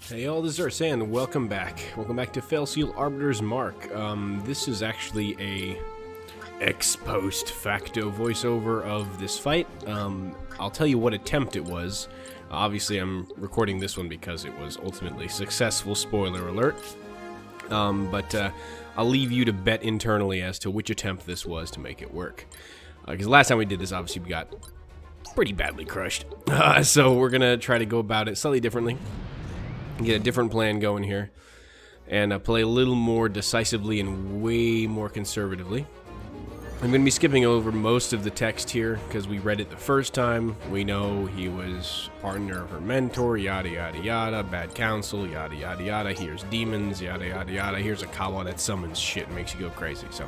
Hey all, this is Arsan. Welcome back. Welcome back to Fail Seal Arbiter's Mark. This is actually a ex post facto voiceover of this fight. I'll tell you what attempt it was. Obviously, I'm recording this one because it was ultimately successful, spoiler alert. But I'll leave you to bet internally as to which attempt this was to make it work. Because last time we did this, obviously we got pretty badly crushed. So we're gonna try to go about it slightly differently. Get a different plan going here, and play a little more decisively and way more conservatively. I'm going to be skipping over most of the text here because we read it the first time. We know he was partner of her mentor, yada yada yada, bad counsel, yada yada yada. Here's demons, yada yada yada. Here's a kawa that summons shit and makes you go crazy. So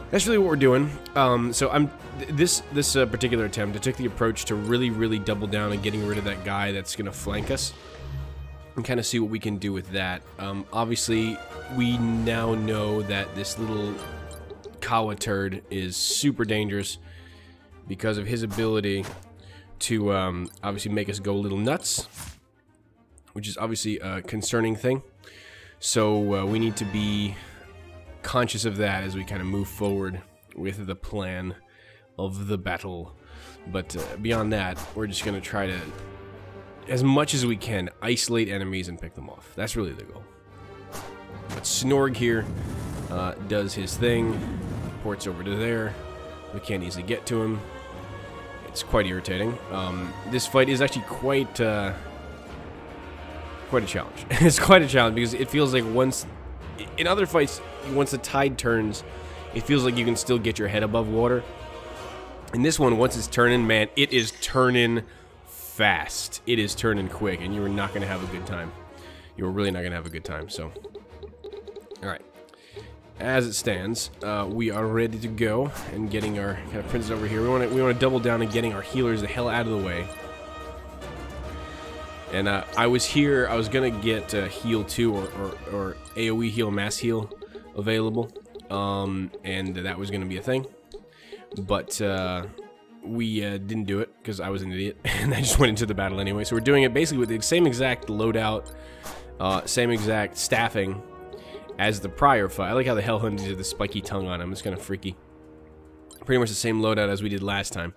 that's really what we're doing. This particular attempt, I took the approach to really double down on getting rid of that guy that's going to flank us. And kind of see what we can do with that. Obviously, we now know that this little Kawa turd is super dangerous because of his ability to obviously make us go a little nuts, which is obviously a concerning thing. So we need to be conscious of that as we kind of move forward with the plan of the battle. But beyond that, we're just going to try to, as much as we can, isolate enemies and pick them off. That's really the goal. But Snorg here does his thing, ports over to there. We can't easily get to him. It's quite irritating. This fight is actually quite a challenge. It's quite a challenge because it feels like in other fights, once the tide turns, it feels like you can still get your head above water. In this one, once it's turning, man, it is turning fast. It is turning quick, and you are not going to have a good time. You are really not going to have a good time. So, all right. As it stands, we are ready to go and getting our kind of princes over here. We want to double down and getting our healers the hell out of the way. And I was here. I was gonna get heal 2 or AOE heal, mass heal available, and that was gonna be a thing, but we didn't do it because I was an idiot and I just went into the battle anyway. So we're doing it basically with the same exact loadout, same exact staffing as the prior fight. I like how the Hellhound did the spiky tongue on him. It's kind of freaky. Pretty much the same loadout as we did last time,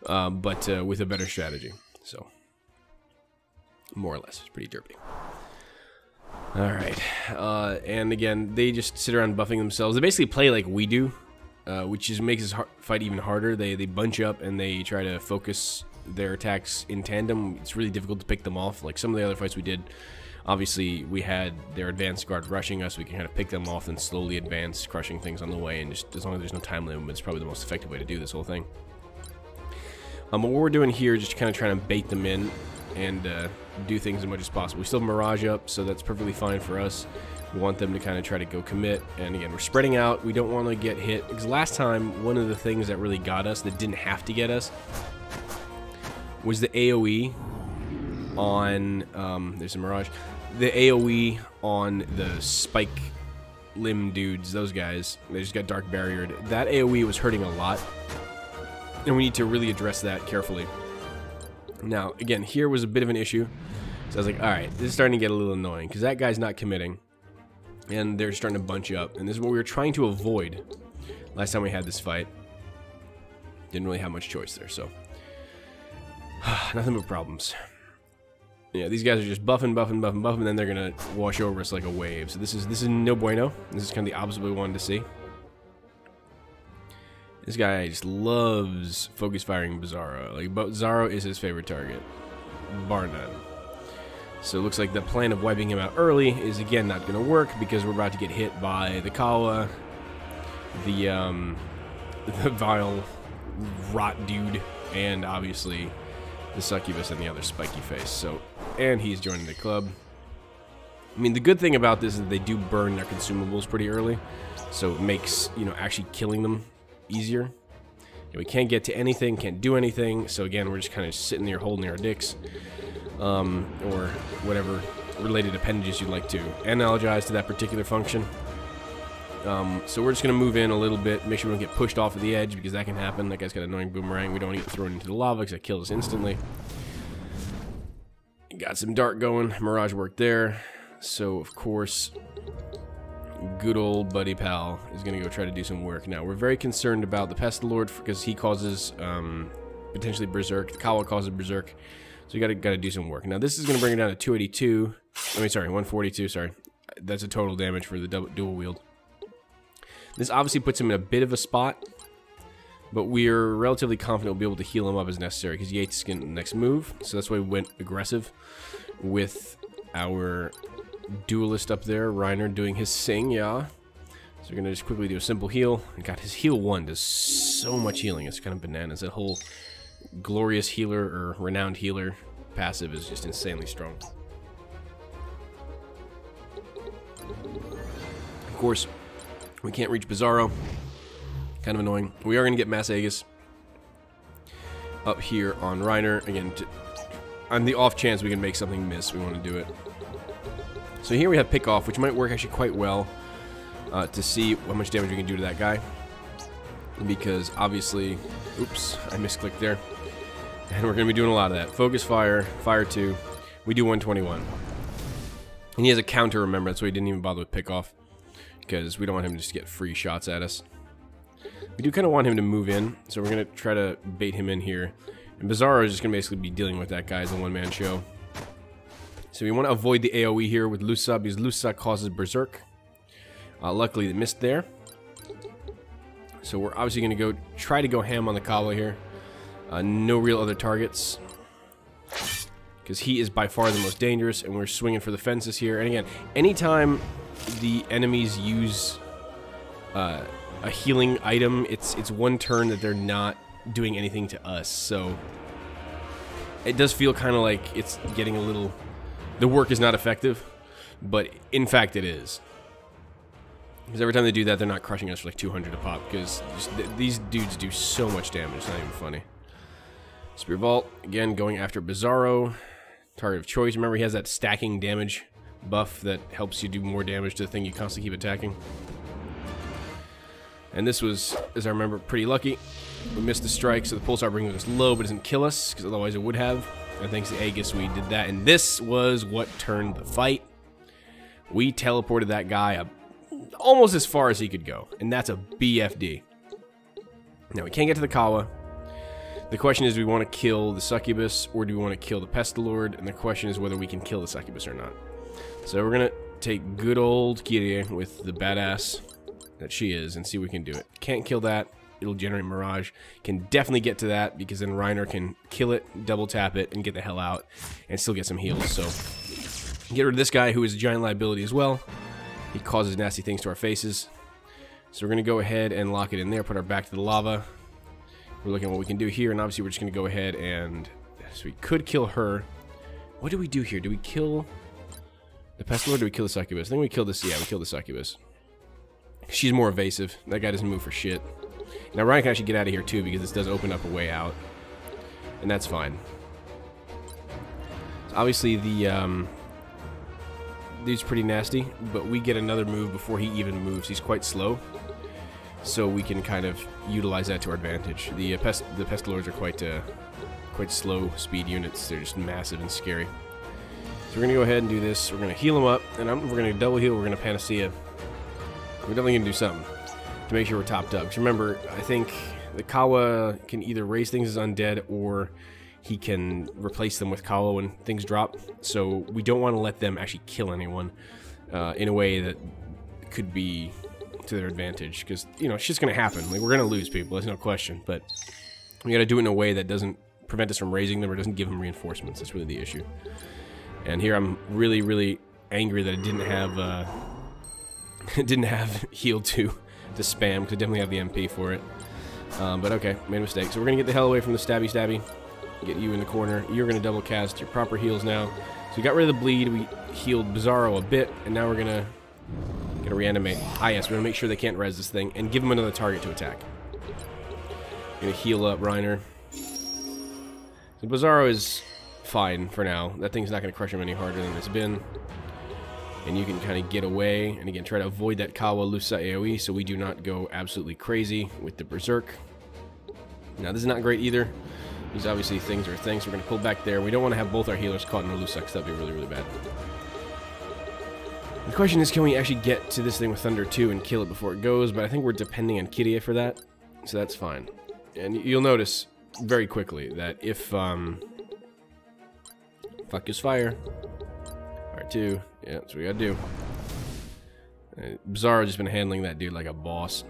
but with a better strategy. So more or less, it's pretty derpy. All right, and again, they just sit around buffing themselves. They basically play like we do. Which just makes this fight even harder. They bunch up and they try to focus their attacks in tandem. It's really difficult to pick them off. Like some of the other fights we did, obviously we had their advanced guard rushing us. We can kind of pick them off and slowly advance, crushing things on the way. And just as long as there's no time limit, it's probably the most effective way to do this whole thing. But what we're doing here is just kind of trying to bait them in and do things as much as possible. We still have Mirage up, so that's perfectly fine for us. We want them to kind of try to go commit, and again, we're spreading out. We don't want to get hit, because last time, one of the things that really got us, that didn't have to get us, was the AoE on, there's a Mirage, the AoE on the spike limb dudes, those guys. They just got dark barriered. That AoE was hurting a lot, and we need to really address that carefully. Now, again, here was a bit of an issue, so I was like, alright, this is starting to get a little annoying, because that guy's not committing. And they're starting to bunch up, and this is what we were trying to avoid last time we had this fight. Didn't really have much choice there, so nothing but problems. Yeah, these guys are just buffing, and then they're gonna wash over us like a wave. So this is no bueno. This is kind of the opposite we wanted to see. This guy just loves focus firing Bizarro. Like, Bizarro is his favorite target, bar none. So it looks like the plan of wiping him out early is again not going to work because we're about to get hit by the Kawa, the vile rot dude, and obviously the succubus and the other spiky face. So, and he's joining the club. I mean, the good thing about this is that they do burn their consumables pretty early, so it makes, you know, actually killing them easier. Yeah, we can't get to anything, can't do anything, so again, we're just kind of sitting there holding our dicks. Or whatever related appendages you'd like to analogize to that particular function. So we're just going to move in a little bit, make sure we don't get pushed off of the edge, because that can happen. That guy's got an annoying boomerang. We don't want to get thrown into the lava because that kills us instantly. Got some dart going. Mirage worked there. So, of course, good old buddy pal is going to go try to do some work. Now, we're very concerned about the Pestilord because he causes potentially Berserk. The Kawa causes Berserk. So you got to do some work. Now, this is going to bring it down to 282. I mean, sorry, 142, sorry. That's a total damage for the dual wield. This obviously puts him in a bit of a spot, but we're relatively confident we'll be able to heal him up as necessary because Yates is getting the next move. So that's why we went aggressive with our duelist up there, Reiner, doing his sing, yeah. So we're going to just quickly do a simple heal. And God, his heal 1 does so much healing. It's kind of bananas. That whole glorious healer or renowned healer passive is just insanely strong. Of course, we can't reach Bizarro. Kind of annoying. We are going to get Mass Aegis up here on Reiner. Again, on the off chance we can make something miss, we want to do it. So here we have Pick Off, which might work actually quite well to see how much damage we can do to that guy. Because obviously, oops, I misclicked there. And we're going to be doing a lot of that. Focus Fire, Fire 2. We do 121. And he has a counter, remember, that's why he didn't even bother with Pick Off. Because we don't want him to just get free shots at us. We do kind of want him to move in, so we're going to try to bait him in here. And Bizarro is just going to basically be dealing with that guy as a one-man show. So we want to avoid the AoE here with Lusa, because Lusa causes Berserk. Luckily, they missed there. So we're obviously going to try to go ham on the Kawa here. No real other targets. Because he is by far the most dangerous, and we're swinging for the fences here. And again, anytime the enemies use a healing item, it's one turn that they're not doing anything to us. So it does feel kind of like it's getting a little... The work is not effective, but in fact it is. Because every time they do that, they're not crushing us for like 200 a pop, because these dudes do so much damage, it's not even funny. Spear Vault, again, going after Bizarro. Target of choice. Remember, he has that stacking damage buff that helps you do more damage to the thing you constantly keep attacking. And this was, as I remember, pretty lucky. We missed the strike, so the Pulsar brings us low, but doesn't kill us, because otherwise it would have. And thanks to Aegis, we did that. And this was what turned the fight. We teleported that guy up almost as far as he could go. And that's a BFD. Now, we can't get to the Kawa. The question is, do we want to kill the Succubus, or do we want to kill the Pestilord? And the question is whether we can kill the Succubus or not. So we're going to take good old Kyrie with the badass that she is and see if we can do it. Can't kill that. It'll generate Mirage. Can definitely get to that, because then Reiner can kill it, double tap it, and get the hell out, and still get some heals. So get rid of this guy, who is a giant liability as well. He causes nasty things to our faces. So we're going to go ahead and lock it in there, put our back to the lava. We're looking at what we can do here, and obviously we're just going to go ahead and... So we could kill her. What do we do here? Do we kill the Pestilord, or do we kill the Succubus? I think we kill this. Yeah, we kill the Succubus. She's more evasive. That guy doesn't move for shit. Now Ryan can actually get out of here too, because this does open up a way out. And that's fine. So obviously the dude's pretty nasty, but we get another move before he even moves. He's quite slow, so we can kind of utilize that to our advantage. The Pestilords are quite slow speed units. They're just massive and scary. So we're going to go ahead and do this. We're going to heal him up, and we're going to double heal. We're going to Panacea. We're definitely going to do something to make sure we're topped up. Because remember, I think the Kawa can either raise things as undead, or he can replace them with Kawa when things drop. So we don't want to let them actually kill anyone in a way that could be to their advantage. Because, you know, it's just going to happen. Like, we're going to lose people, there's no question. But we got to do it in a way that doesn't prevent us from raising them, or doesn't give them reinforcements. That's really the issue. And here I'm really, really angry that it didn't have heal 2 to spam, because I definitely have the MP for it. But okay, made a mistake. So we're going to get the hell away from the stabby. Get you in the corner. You're going to double cast your proper heals now. So we got rid of the bleed. We healed Bizarro a bit, and now we're going to reanimate. Ah, yes, we're going to make sure they can't res this thing, and give them another target to attack. Going to heal up Reiner. So Bizarro is fine for now. That thing's not going to crush him any harder than it's been. And you can kind of get away, and again, try to avoid that Kawa Lusa AoE, so we do not go absolutely crazy with the Berserk. Now, this is not great either, These obviously things are things. We're going to pull back there. We don't want to have both our healers caught in a loose sucks. That'd be really, really bad. The question is, can we actually get to this thing with Thunder 2 and kill it before it goes? But I think we're depending on Kyrie for that, so that's fine. And you'll notice very quickly that if, fuck his fire. Fire 2. Yeah, that's what we gotta do. Bizarro's just been handling that dude like a boss.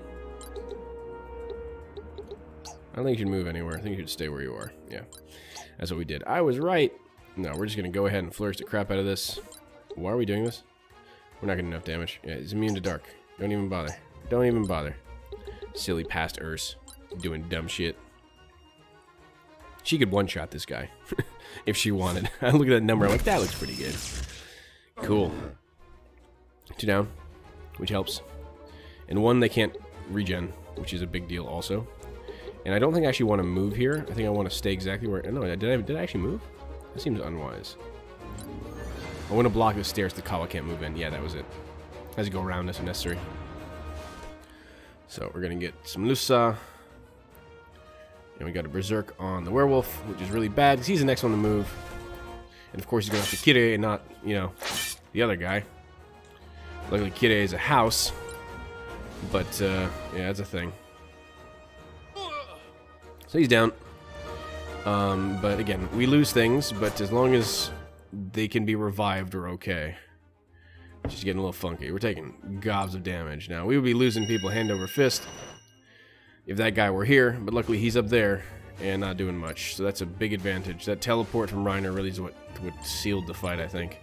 I don't think you should move anywhere. I think you should stay where you are. Yeah, that's what we did. I was right. No, we're just gonna go ahead and flourish the crap out of this. Why are we doing this? We're not getting enough damage. Yeah, he's immune to dark. Don't even bother. Don't even bother. Silly past Urs. Doing dumb shit. She could one-shot this guy. If she wanted. I look at that number, I'm like, that looks pretty good. Cool. 2 down. Which helps. And 1, they can't regen, which is a big deal also. And I don't think I actually want to move here. I think I want to stay exactly where... No, did I actually move? That seems unwise. I want to block the stairs the Kawa can't move in. Yeah, that was it. Has to go around this if necessary. So we're going to get some Lusa. And we got a Berserk on the Werewolf, which is really bad, because he's the next one to move. And of course he's going to have to Kire and not, you know, the other guy. Luckily Kire is a house. But, yeah, that's a thing. So he's down. But again, we lose things, but as long as they can be revived, we're okay. It's just getting a little funky. We're taking gobs of damage. Now, we would be losing people hand over fist if that guy were here, but luckily he's up there and not doing much. So that's a big advantage. That teleport from Reiner really is what sealed the fight, I think.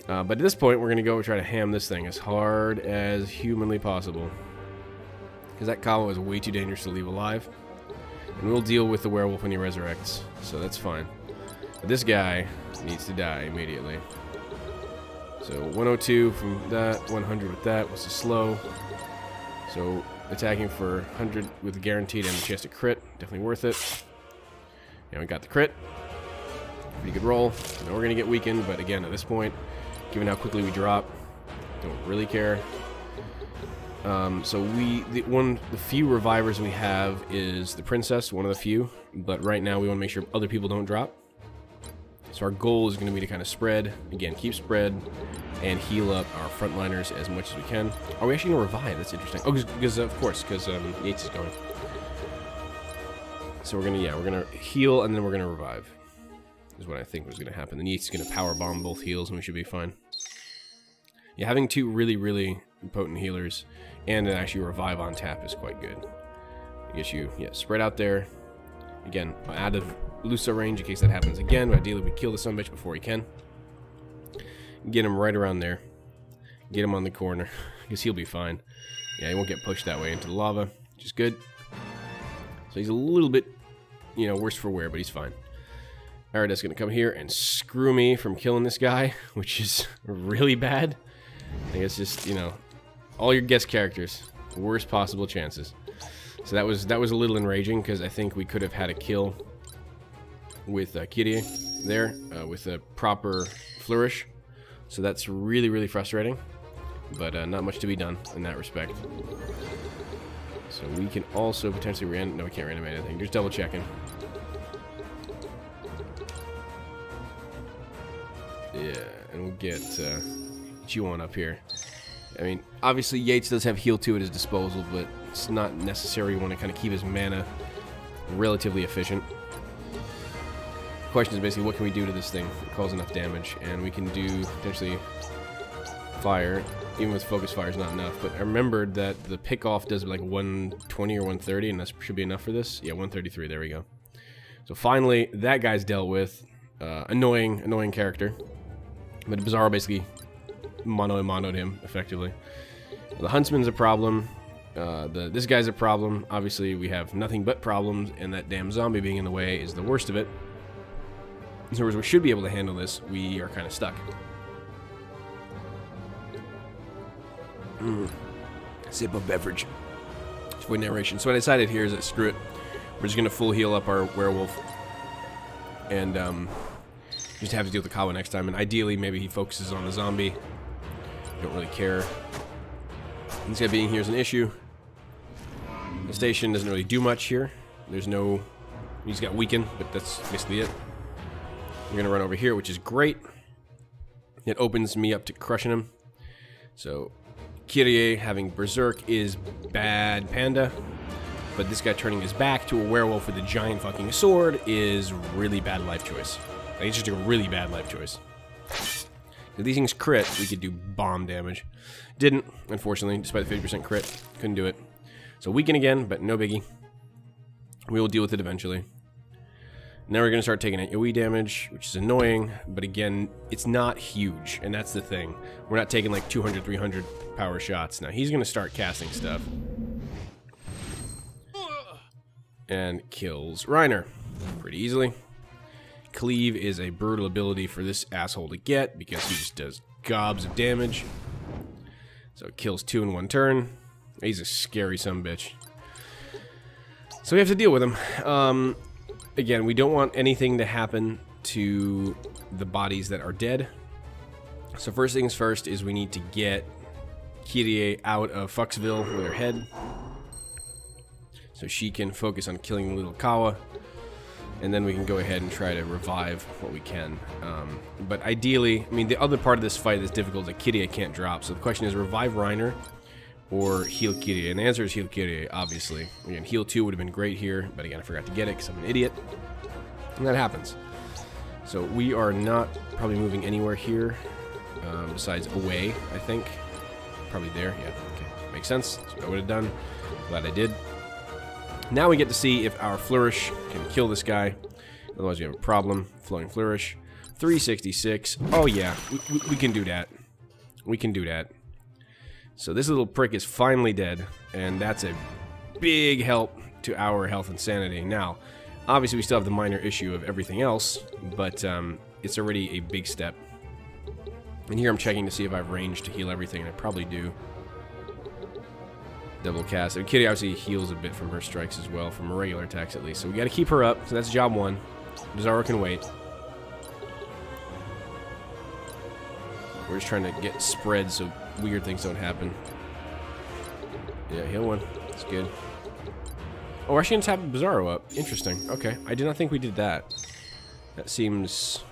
But at this point, we're going to go try to ham this thing as hard as humanly possible. Because that Kawa is way too dangerous to leave alive. And we'll deal with the werewolf when he resurrects. So that's fine. But this guy needs to die immediately. So 102 from that, 100 with that. What's the slow? So attacking for 100 with guaranteed and a chance to crit. Definitely worth it. Yeah, we got the crit. Pretty good roll. I know we're going to get weakened, but again, at this point, given how quickly we drop, don't really care. So the few revivers we have is the princess, one of the few, but right now we want to make sure other people don't drop. So our goal is going to be to kind of spread, again, keep spread, and heal up our frontliners as much as we can. Are we actually going to revive? That's interesting. Oh, because of course, because Yates is going. So we're going to heal, and then we're going to revive, is what I think was going to happen. Then Yates is going to power bomb both heals, and we should be fine. Yeah, having 2 really, really potent healers and then actually revive on tap is quite good. It gets you, yeah, spread out there. Again, out of Lusa range in case that happens again, but ideally we kill the sumbitch before he can. Get him right around there. Get him on the corner, because he'll be fine. Yeah, he won't get pushed that way into the lava, which is good. So he's a little bit, you know, worse for wear, but he's fine. Arbiter's gonna come here and screw me from killing this guy, which is really bad. I think it's just, you know, all your guest characters, worst possible chances. So that was a little enraging, because I think we could have had a kill with Kyrie there, with a proper flourish. So that's really, really frustrating, but not much to be done in that respect. So we can also potentially no, we can't reanimate anything. Just double checking. Yeah, and we'll get you on up here. I mean, obviously Yates does have heal 2 at his disposal, but it's not necessary. You want to kind of keep his mana relatively efficient. The question is basically, what can we do to this thing that causes enough damage? And we can do potentially fire. Even with focus fire is not enough. But I remembered that the pick off does like 120 or 130, and that should be enough for this. Yeah, 133. There we go. So finally, that guy's dealt with. Annoying character. But Bizarro basically mono-monoed him effectively. The Huntsman's a problem. This guy's a problem. Obviously, we have nothing but problems, and that damn zombie being in the way is the worst of it. In other words, we should be able to handle this. We are kind of stuck. Sip of beverage. For narration. So what I decided here is that screw it. We're just going to full heal up our werewolf. And just have to deal with the Kawa next time. And ideally, maybe he focuses on the zombie. Don't really care. This guy being here is an issue. The station doesn't really do much here. There's no He's got weaken, but that's basically it. We're going to run over here, which is great. It opens me up to crushing him. So, Kyrie having Berserk is bad panda. But this guy turning his back to a werewolf with a giant fucking sword is really bad life choice. Like, it's just a really bad life choice. If these things crit, we could do bomb damage. Didn't, unfortunately, despite the 50% crit. Couldn't do it. So weaken again, but no biggie. We will deal with it eventually. Now we're going to start taking AoE damage, which is annoying, but again, it's not huge, and that's the thing. We're not taking like 200, 300 power shots. Now he's going to start casting stuff. And kills Reiner pretty easily. Cleave is a brutal ability for this asshole to get because he just does gobs of damage. So it kills 2 in 1 turn. He's a scary sumbitch. So we have to deal with him. Again, we don't want anything to happen to the bodies that are dead. So first things first is we need to get Kyrie out of Fucksville with her head. So she can focus on killing the little Kawa. And then we can go ahead and try to revive what we can. But ideally, I mean, the other part of this fight that's difficult is that Kyrie can't drop. So the question is, revive Reiner or heal Kyrie? And the answer is heal Kyrie, obviously. Again, heal 2 would have been great here, but again, I forgot to get it because I'm an idiot. And that happens. So we are not probably moving anywhere here, besides away, I think. Probably there, yeah, okay. Makes sense. That's what I would have done. Glad I did. Now we get to see if our Flourish can kill this guy. Otherwise we have a problem. Flowing Flourish. 366. Oh yeah, we can do that. We can do that. So this little prick is finally dead, and that's a big help to our health and sanity. Now, obviously we still have the minor issue of everything else, but it's already a big step. And here I'm checking to see if I have range to heal everything, and I probably do. Double cast. And Kitty obviously heals a bit from her strikes as well, from her regular attacks at least. So we got to keep her up. So that's job 1. Bizarro can wait. We're just trying to get spread so weird things don't happen. Yeah, heal 1. That's good. Oh, we're actually going to tap Bizarro up. Interesting. Okay. I did not think we did that. That seems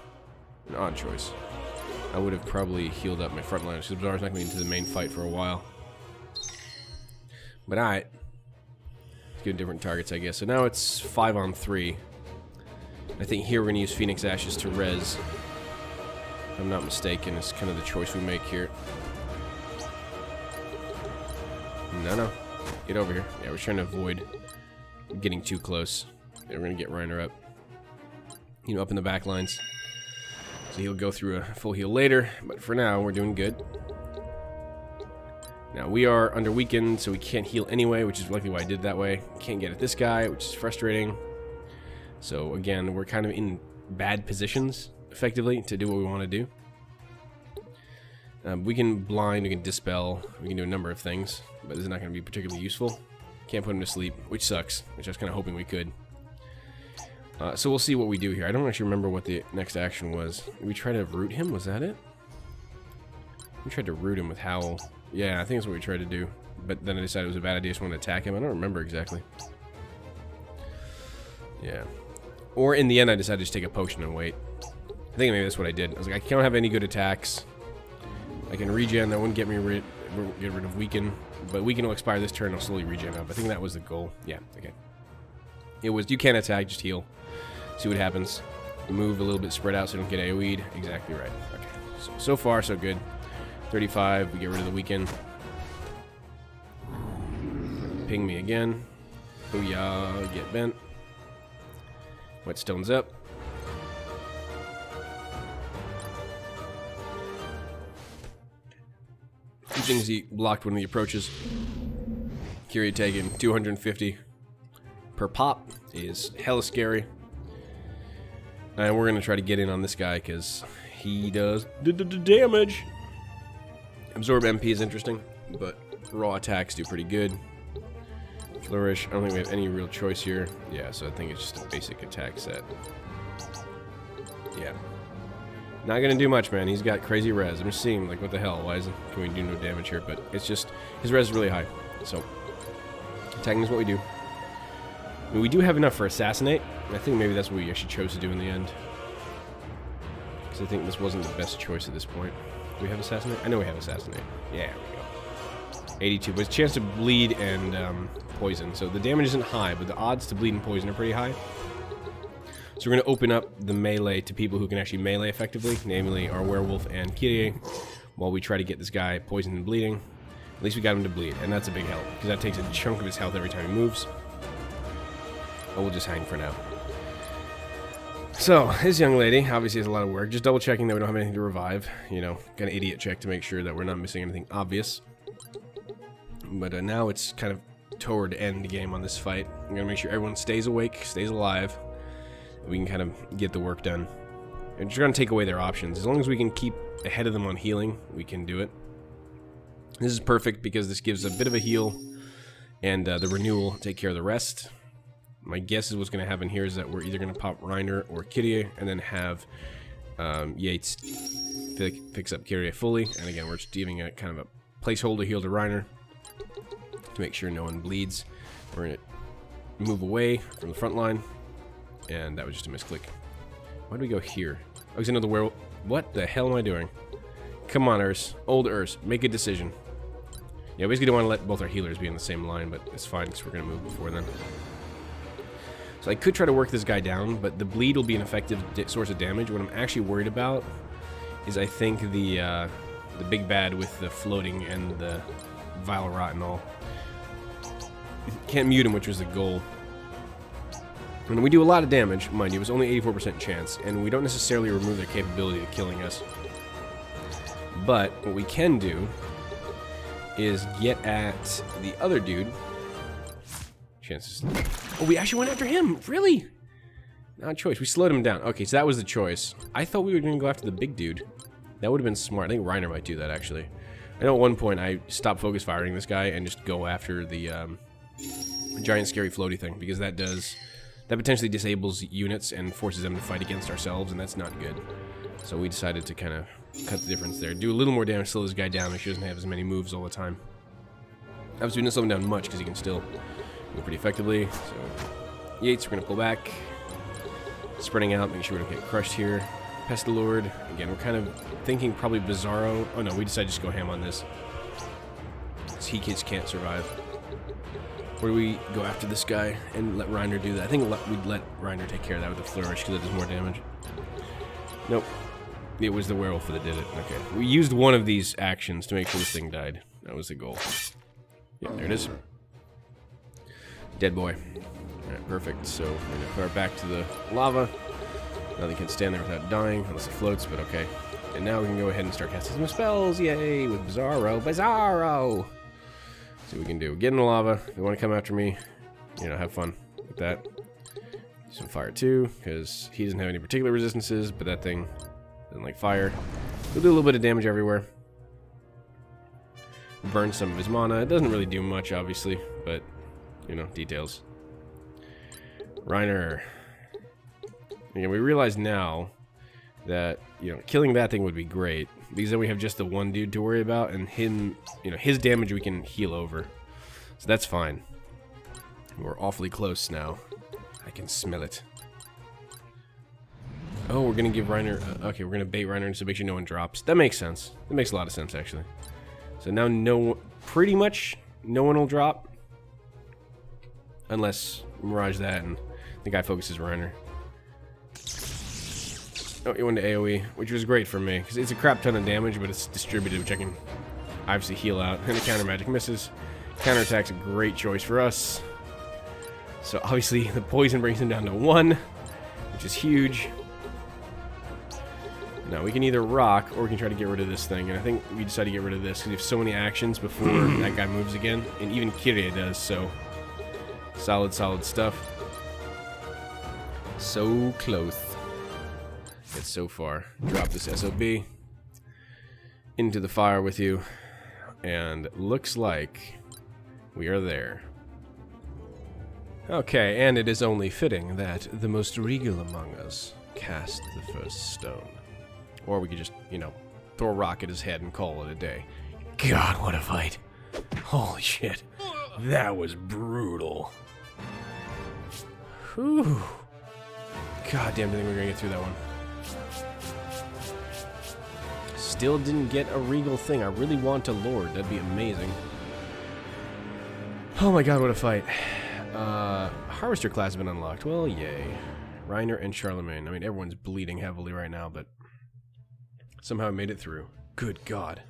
an odd choice. I would have probably healed up my front line because Bizarro's not going into the main fight for a while. But alright. Let's go different targets, I guess. So now it's 5 on 3. I think here we're going to use Phoenix Ashes to res. If I'm not mistaken, it's kind of the choice we make here. No. Get over here. Yeah, we're trying to avoid getting too close. Yeah, we're going to get Reiner up. You know, up in the back lines. So he'll go through a full heal later. But for now, we're doing good. Now, we are under weakened, so we can't heal anyway, which is likely why I did that way. Can't get at this guy, which is frustrating. So, again, we're kind of in bad positions, effectively, to do what we want to do. We can blind, we can dispel, we can do a number of things, but this is not going to be particularly useful. Can't put him to sleep, which sucks, which I was kind of hoping we could. So we'll see what we do here. I don't actually remember what the next action was. Did we try to root him? Was that it? We tried to root him with Howl. Yeah, I think that's what we tried to do. But then I decided it was a bad idea. I just wanted to attack him. I don't remember exactly. Yeah. Or in the end, I decided to just take a potion and wait. I think maybe that's what I did. I was like, I can't have any good attacks. I can regen. That wouldn't get me get rid of weaken. But weaken will expire this turn. I'll slowly regen up. I think that was the goal. Yeah, okay. It was, you can't attack, just heal. See what happens. Move a little bit spread out so you don't get AoE'd. Exactly right. Okay. So far, so good. 35, we get rid of the weaken. Ping me again. Booyah, get bent. Whetstone's up. Two things, he blocked one of the approaches. Kyrie taking 250 per pop is hella scary. And we're going to try to get in on this guy because he does damage. Absorb MP is interesting, but raw attacks do pretty good. Flourish, I don't think we have any real choice here. Yeah, so I think it's just a basic attack set. Yeah. Not gonna do much, man. He's got crazy res. I'm just seeing, like, what the hell? Why can we do no damage here? But it's just, his res is really high. So, attacking is what we do. I mean, we do have enough for Assassinate, I think maybe that's what we actually chose to do in the end. Because I think this wasn't the best choice at this point. Do we have Assassinate? I know we have Assassinate. Yeah, we go. 82, but it's a chance to bleed and poison. So the damage isn't high, but the odds to bleed and poison are pretty high. So we're going to open up the melee to people who can actually melee effectively, namely our werewolf and Kyrie, while we try to get this guy poisoned and bleeding. At least we got him to bleed, and that's a big help, because that takes a chunk of his health every time he moves. But we'll just hang for now. So, this young lady obviously has a lot of work. Just double checking that we don't have anything to revive. You know, kind of idiot check to make sure that we're not missing anything obvious. But now it's kind of toward end game on this fight. I'm going to make sure everyone stays awake, stays alive. We can kind of get the work done. And just going to take away their options. As long as we can keep ahead of them on healing, we can do it. This is perfect because this gives a bit of a heal. And the renewal take care of the rest. My guess is what's going to happen here is that we're either going to pop Reiner or Kyrie and then have Yates fix up Kyrie fully. And again, we're just giving a kind of a placeholder heal to Reiner to make sure no one bleeds. We're going to move away from the front line. And that was just a misclick. Why do we go here? Oh, because another werewolf. What the hell am I doing? Come on, Urs. Old Urs. Make a decision. Yeah, we basically don't want to let both our healers be in the same line, but it's fine because we're going to move before then. So I could try to work this guy down, but the bleed will be an effective source of damage. What I'm actually worried about is I think the big bad with the floating and the vile rot and all. Can't mute him, which was the goal. And we do a lot of damage, mind you, it was only 84% chance, and we don't necessarily remove their capability of killing us. But what we can do is get at the other dude. Chances. Oh, we actually went after him. Really? Not a choice. We slowed him down. Okay, so that was the choice. I thought we were going to go after the big dude. That would have been smart. I think Reiner might do that, actually. I know at one point I stopped focus firing this guy and just go after the giant scary floaty thing, because that potentially disables units and forces them to fight against ourselves, and that's not good. So we decided to kind of cut the difference there. Do a little more damage, slow this guy down, make sure he doesn't have as many moves all the time. Obviously, we didn't slow him down much because he can still move pretty effectively. So, Yates, we're going to pull back. Spreading out, making sure we don't get crushed here. Pestilord, again, we're kind of thinking probably Bizarro. Oh no, we decided to just go ham on this. Because he just can't survive. Or do we go after this guy and let Reiner do that? I think we'd let Reiner take care of that with the flourish because it does more damage. Nope. It was the werewolf that did it. Okay. We used one of these actions to make sure this thing died. That was the goal. Yeah, there it is. Dead boy. Alright, perfect. So we're going to put our back to the lava. Nothing can stand there without dying, unless it floats, but okay. And now we can go ahead and start casting some spells. Yay! With Bizarro. Bizarro! See what we can do. Get in the lava. If you want to come after me, you know, have fun with that. Some fire too, because he doesn't have any particular resistances, but that thing doesn't like fire. We'll do a little bit of damage everywhere. Burn some of his mana. It doesn't really do much, obviously, but, you know, details. Reiner. Again, we realize now that, you know, killing that thing would be great, because then we have just the one dude to worry about, and him, you know, his damage we can heal over. So that's fine. We're awfully close now. I can smell it. Oh, we're gonna give Reiner, okay, we're gonna bait Reiner so make sure no one drops. That makes sense. That makes a lot of sense, actually. So now pretty much no one will drop. Unless Mirage that and the guy focuses Reiner. Oh, he went to AoE, which was great for me, because it's a crap ton of damage, but it's distributed, which I can obviously heal out. And the counter magic misses. Counterattack's a great choice for us. So obviously the poison brings him down to 1, which is huge. Now we can either rock, or we can try to get rid of this thing, and I think we decide to get rid of this, because we have so many actions before that guy moves again, and even Kyrie does, so solid stuff. So close. Yet so far. Drop this SOB into the fire with you, and looks like we are there. Okay, and it is only fitting that the most regal among us cast the first stone. Or we could just, you know, throw a rock at his head and call it a day. God, what a fight. Holy shit. That was brutal. Whew. God damn, I think we're gonna get through that one. Still didn't get a regal thing. I really want a lord. That'd be amazing. Oh my god, what a fight. Harvester class has been unlocked. Well, yay. Reiner and Charlemagne. I mean, everyone's bleeding heavily right now, but somehow I made it through. Good god.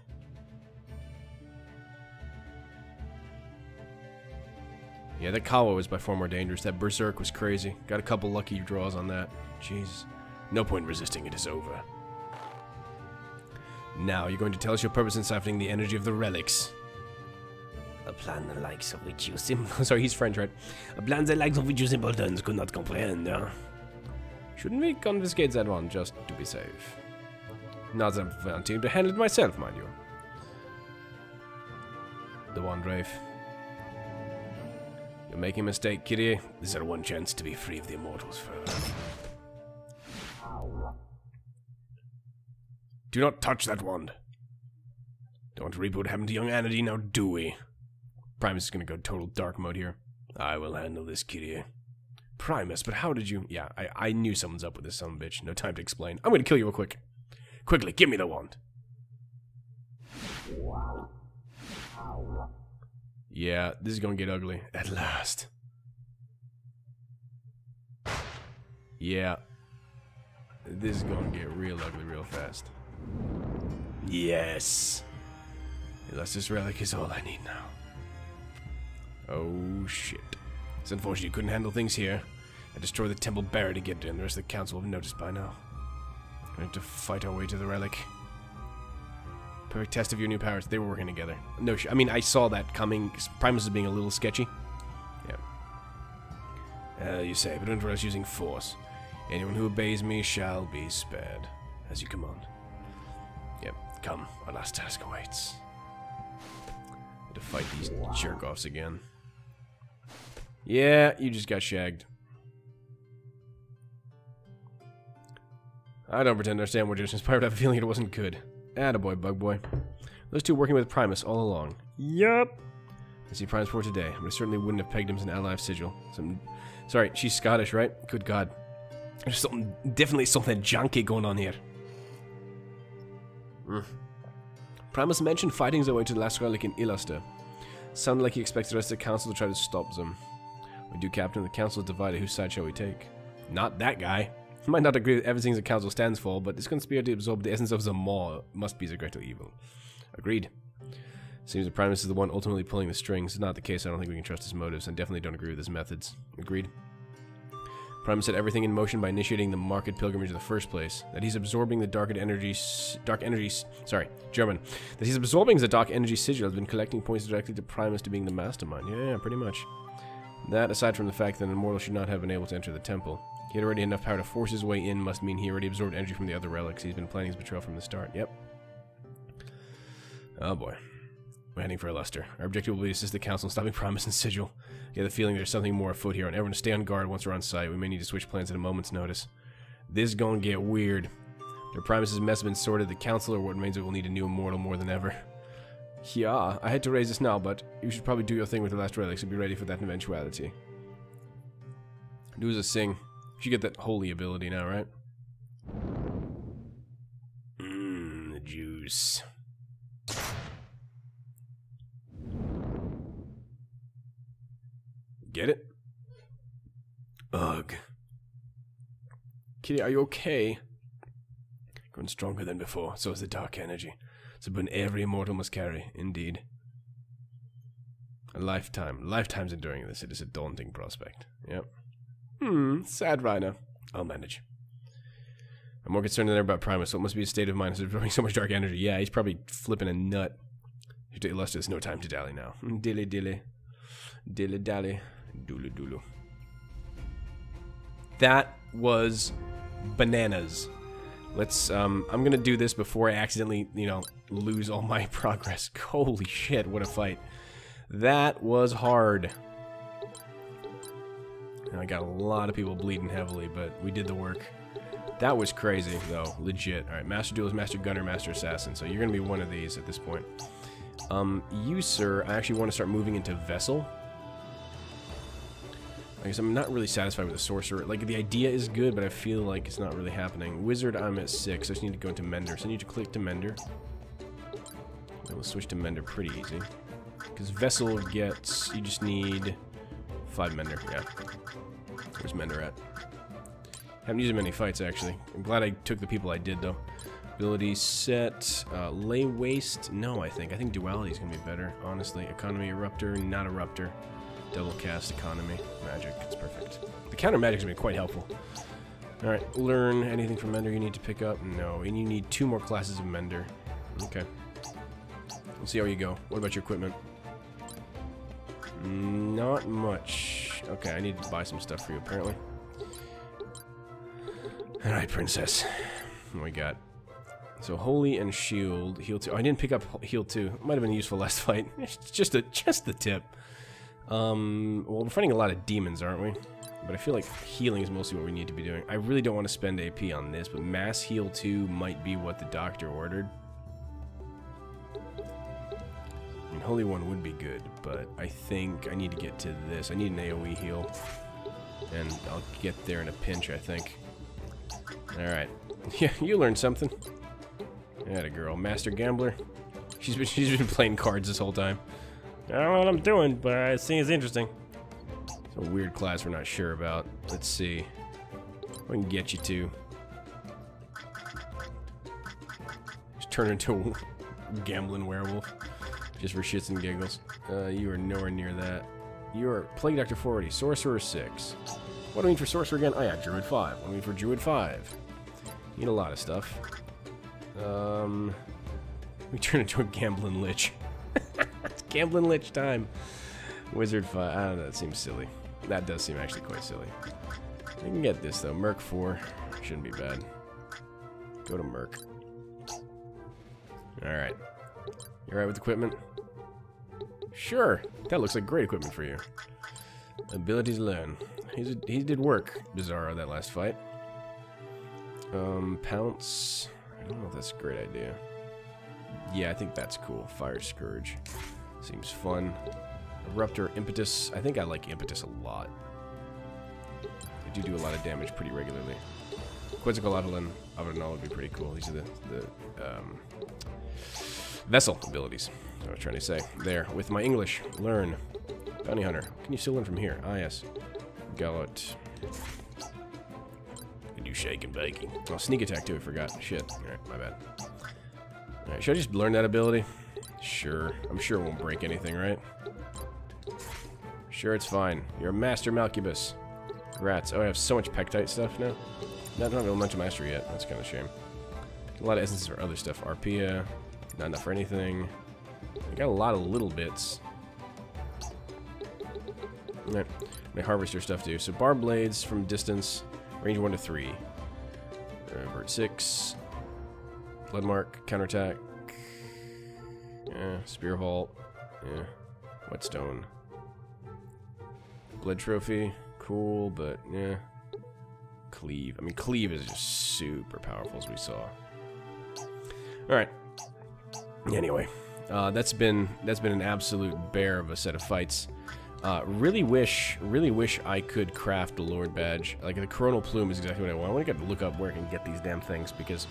Yeah, that Kawa was by far more dangerous. That Berserk was crazy. Got a couple lucky draws on that. Jeez. No point resisting. It is over. Now, you're going to tell us your purpose in siphoning the energy of the relics. A plan the likes of which you sorry, he's French, right? A plan the likes of which you simpletons could not comprehend, huh? Shouldn't we confiscate that one just to be safe? Not that I'm wanting to handle it myself, mind you. The one, Rafe. You're making a mistake, Kyrie. This is our one chance to be free of the immortals forever. Do not touch that wand. Don't want to reap what happened to young Anady, now do we? Primus is going to go total dark mode here. I will handle this, Kyrie. Primus, but how did you... Yeah, I knew someone's up with this son of a bitch. No time to explain. I'm going to kill you real quick. Quickly, give me the wand. Yeah, this is going to get ugly. At last. Yeah. This is going to get real ugly real fast. Yes. Illustrious relic is all I need now. Oh shit. It's unfortunate you couldn't handle things here. I destroyed the temple barrier to get it, and the rest of the council have noticed by now. We have to fight our way to the relic. Perfect test of your new powers. They were working together. No shit. I mean, I saw that coming. Primus is being a little sketchy. Yeah. You say, but don't rush using force. Anyone who obeys me shall be spared. As you command. Yep, come. Our last task awaits. To fight these jerk-offs again. Yeah, you just got shagged. I don't pretend to understand what you're inspired. I have a feeling it wasn't good. Attaboy, bug boy. Those two working with Primus all along. Yup. I see Primus for today, but I certainly wouldn't have pegged him as an ally of Sigil. Sorry, she's Scottish, right? Good God. There's definitely something junky going on here. Primus mentioned fighting his way to the last relic in Illuster. Sounded like he expects the rest of the council to try to stop them. We do, Captain. The council is divided. Whose side shall we take? Not that guy. He might not agree with everything the council stands for, but this conspiracy to absorb the essence of the maw must be the greater evil. Agreed. Seems that Primus is the one ultimately pulling the strings. It's not the case. I don't think we can trust his motives, and definitely don't agree with his methods. Agreed. Primus set everything in motion by initiating the market pilgrimage in the first place. That he's absorbing the dark energy sigil has been collecting points directly to Primus to being the mastermind. Yeah, pretty much. That, aside from the fact that an immortal should not have been able to enter the temple. He had already enough power to force his way in, must mean he already absorbed energy from the other relics. He's been planning his betrayal from the start. Yep. Oh boy. We're heading for Illuster. Our objective will be to assist the council in stopping Primus and Sigil. I get the feeling there's something more afoot here, and everyone to stay on guard once we're on site. We may need to switch plans at a moment's notice. This is gonna get weird. Their Primus' mess has been sorted. The council, or what remains of it, will need a new immortal more than ever. Yeah, I had to raise this now, but you should probably do your thing with the last relic, so be ready for that eventuality. Do as a sing. You should get that holy ability now, right? The juice. Get it? Ugh. Kitty, are you okay? Grown stronger than before, so is the dark energy. It's a burden every immortal must carry, indeed. A lifetime. Lifetime's enduring this. It is a daunting prospect. Yep. Sad Reiner. I'll manage. I'm more concerned than ever about Primus, so it must be a state of mind as absorbing so much dark energy. Yeah, he's probably flipping a nut. To Illustrious, no time to dally now. Dilly dilly. Dilly dally. Doodle doodle. That was bananas. Let's, I'm gonna do this before I accidentally, lose all my progress. Holy shit, what a fight. That was hard. And I got a lot of people bleeding heavily, but we did the work. That was crazy, though. Legit. Alright, Master Duelist, Master Gunner, Master Assassin. So you're gonna be one of these at this point. You, sir, I actually want to start moving into Vessel. I guess I'm not really satisfied with the sorcerer. Like, the idea is good, but I feel like it's not really happening. Wizard, I'm at 6. I just need to go into Mender. So I need to click to Mender. And we'll switch to Mender pretty easy. Because Vessel gets... You just need 5 Mender. Yeah. Where's Mender at? Haven't used him in many fights, actually. I'm glad I took the people I did, though. Ability set. Lay Waste. No, I think. I think Duality is going to be better, honestly. Economy, Eruptor, not Eruptor. Double cast, Economy, Magic. It's perfect. The counter magic's been quite helpful. Alright, learn anything from Mender you need to pick up? No. And you need 2 more classes of Mender. Okay. We'll see how you go. What about your equipment? Not much. Okay, I need to buy some stuff for you, apparently. Alright, Princess. What we got? So, Holy and Shield. Heal 2. Oh, I didn't pick up Heal 2. Might have been useful last fight. just the tip. Well, we're fighting a lot of demons, aren't we? But I feel like healing is mostly what we need to be doing. I really don't want to spend AP on this, but Mass Heal 2 might be what the doctor ordered. I mean, Holy 1 would be good, but I think I need to get to this. I need an AoE heal. And I'll get there in a pinch, I think. Alright. Yeah, you learned something. Atta girl. Master Gambler. She's been playing cards this whole time. I don't know what I'm doing, but I think it's interesting. It's a weird class we're not sure about. Let's see. What I can get you to. Just turn into a gambling werewolf. Just for shits and giggles. You are nowhere near that. You are Plague Doctor 480. Sorcerer 6. What do I mean for Sorcerer again? Oh yeah, Druid 5. What do I mean for Druid 5? Need a lot of stuff. We turn into a gambling lich. It's gambling lich time. Wizard 5. I don't know, that seems silly. That does seem actually quite silly. I can get this though. Merc 4. Shouldn't be bad. Go to Merc. Alright. You alright with equipment? Sure. That looks like great equipment for you. Abilities learn. He did work, Bizarro, that last fight. Pounce. I don't know if that's a great idea. Yeah, I think that's cool. Fire Scourge. Seems fun. Eruptor, Impetus. I think I like Impetus a lot. They do a lot of damage pretty regularly. Quetzalcoatl, Avalon, Avalon would be pretty cool. These are the Vessel abilities. That's what I was trying to say. There, with my English, learn. Bounty Hunter. Can you still learn from here? Ah, yes. Gallot. Can do shake and baking. Oh, sneak attack too, I forgot. Shit. Alright, my bad. Alright, should I just learn that ability? Sure. I'm sure it won't break anything, right? Sure, it's fine. You're a Master Malcubus. Rats. Oh, I have so much Pectite stuff now. Not Elemental Master yet. That's kind of a shame. A lot of essences for other stuff. Arpia. Not enough for anything. I got a lot of little bits. Alright. My harvester stuff too. So bar blades from distance. Range 1 to 3. Vert 6. Bloodmark. Counterattack. Yeah. Spear Vault. Yeah. Whetstone. Blood Trophy. Cool, but yeah. Cleave. I mean, Cleave is just super powerful, as we saw. Alright. Anyway. That's been an absolute bear of a set of fights. Really wish I could craft a Lord badge. Like, the Coronal Plume is exactly what I want. I want to look up where I can get these damn things, because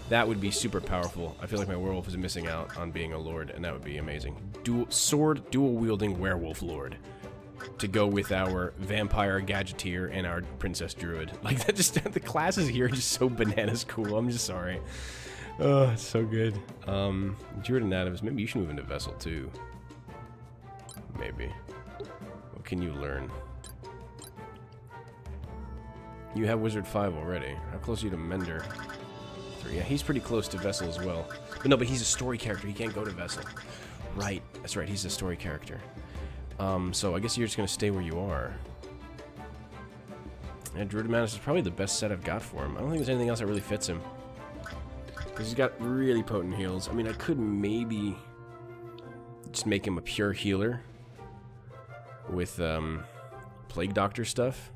that would be super powerful. I feel like my werewolf is missing out on being a Lord, and that would be amazing. Dual-wielding werewolf Lord. To go with our Vampire Gadgeteer and our Princess Druid. Like, that just, the classes here are just so bananas cool. I'm just sorry. Oh, it's so good. Druid and Atoms. Maybe you should move into Vessel, too. Maybe. What can you learn? You have Wizard 5 already. How close are you to Mender? 3. Yeah, he's pretty close to Vessel as well. But no, but he's a story character. He can't go to Vessel. Right. That's right. He's a story character. So I guess you're just going to stay where you are. And Druid Manus is probably the best set I've got for him. I don't think there's anything else that really fits him. Because he's got really potent heals. I mean, I could maybe just make him a pure healer with Plague Doctor stuff.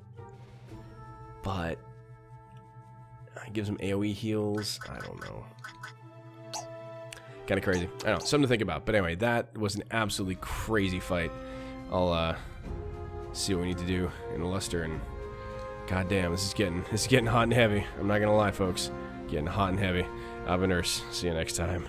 But it gives him AoE heals. I don't know. Kind of crazy. I don't know. Something to think about. But anyway, that was an absolutely crazy fight. I'll see what we need to do in Luster. And goddamn, this is getting hot and heavy. I'm not gonna lie, folks. Getting hot and heavy. I've been Nurse. See you next time.